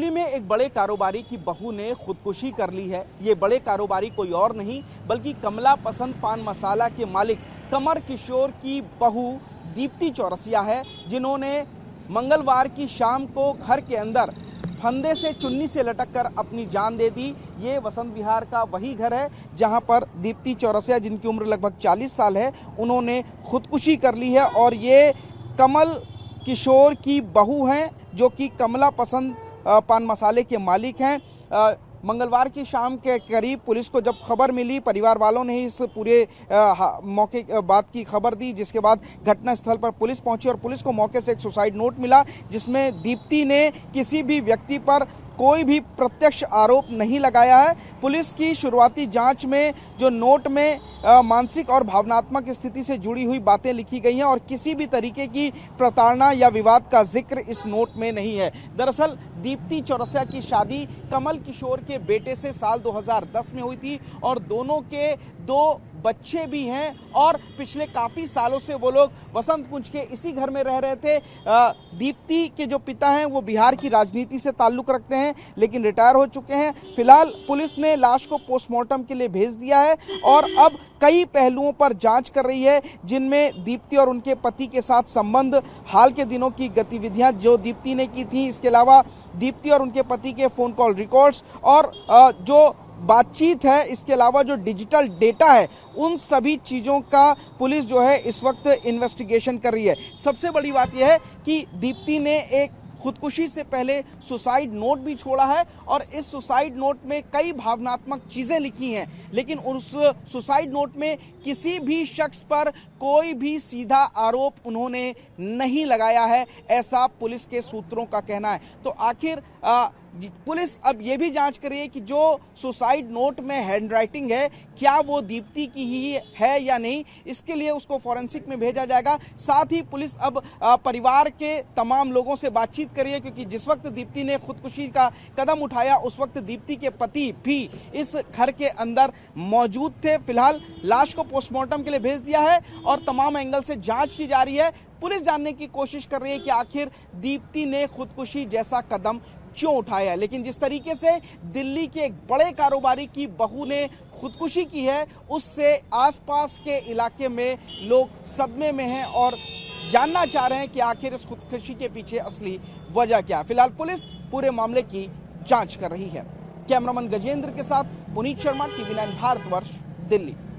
दिल्ली में एक बड़े कारोबारी की बहू ने खुदकुशी कर ली है। ये बड़े कारोबारी कोई और नहीं बल्कि कमला पसंद पान मसाला के मालिक कमर किशोर की बहू दीप्ति चौरसिया है, जिन्होंने मंगलवार की शाम को घर के अंदर फंदे से चुन्नी से लटककर अपनी जान दे दी। ये वसंत विहार का वही घर है जहां पर दीप्ति चौरसिया, जिनकी उम्र लगभग 40 साल है, उन्होंने खुदकुशी कर ली है। और ये कमल किशोर की बहू हैं, जो कि कमला पसंद पान मसाले के मालिक हैं। मंगलवार की शाम के करीब पुलिस को जब खबर मिली, परिवार वालों ने ही इस पूरे मौके बात की खबर दी, जिसके बाद घटनास्थल पर पुलिस पहुंची और पुलिस को मौके से एक सुसाइड नोट मिला, जिसमें दीप्ति ने किसी भी व्यक्ति पर कोई भी प्रत्यक्ष आरोप नहीं लगाया है। पुलिस की शुरुआती जांच में जो नोट में मानसिक और भावनात्मक स्थिति से जुड़ी हुई बातें लिखी गई हैं और किसी भी तरीके की प्रताड़ना या विवाद का जिक्र इस नोट में नहीं है। दरअसल दीप्ति चौरसिया की शादी कमल किशोर के बेटे से साल 2010 में हुई थी और दोनों के 2 बच्चे भी हैं और पिछले काफी सालों से वो लोग वसंत कुंज के इसी घर में रह रहे थे। दीप्ति के जो पिता हैं वो बिहार की राजनीति से ताल्लुक रखते हैं, लेकिन रिटायर हो चुके हैं। फिलहाल पुलिस ने लाश को पोस्टमार्टम के लिए भेज दिया है और अब कई पहलुओं पर जांच कर रही है, जिनमें दीप्ति और उनके पति के साथ संबंध, हाल के दिनों की गतिविधियां जो दीप्ति ने की थी, इसके अलावा दीप्ति और उनके पति के फोन कॉल रिकॉर्ड्स और जो बातचीत है, इसके अलावा जो डिजिटल डेटा है, उन सभी चीजों का पुलिस जो है इस वक्त इन्वेस्टिगेशन कर रही है। सबसे बड़ी बात यह है कि दीप्ति ने एक खुदकुशी से पहले सुसाइड नोट भी छोड़ा है और इस सुसाइड नोट में कई भावनात्मक चीजें लिखी हैं, लेकिन उस सुसाइड नोट में किसी भी शख्स पर कोई भी सीधा आरोप उन्होंने नहीं लगाया है, ऐसा पुलिस के सूत्रों का कहना है। तो आखिर पुलिस अब ये भी जांच कर रही है कि जो सुसाइड नोट में हैंडराइटिंग है, क्या वो दीप्ति की ही है या नहीं। इसके लिए उसको फॉरेंसिक में भेजा जाएगा। साथ ही पुलिस अब परिवार के तमाम लोगों से बातचीत कर रही है, क्योंकि जिस वक्त दीप्ति ने खुदकुशी का कदम उठाया उस वक्त दीप्ति के पति भी इस घर के अंदर मौजूद थे। फिलहाल लाश को पोस्टमार्टम के लिए भेज दिया है और तमाम एंगल से जांच की जा रही है। पुलिस जानने की कोशिश कर रही है कि आखिर दीप्ति ने खुदकुशी जैसा कदम क्यों उठाया। लेकिन जिस तरीके से दिल्ली के एक बड़े कारोबारी की बहू ने खुदकुशी की है, उससे आसपास के इलाके में लोग सदमे में हैं और जानना चाह रहे हैं कि आखिर इस खुदकुशी के पीछे असली वजह क्या है। फिलहाल पुलिस पूरे मामले की जांच कर रही है। कैमरामैन गजेंद्र के साथ पुनीत शर्मा, TV9 भारतवर्ष, दिल्ली।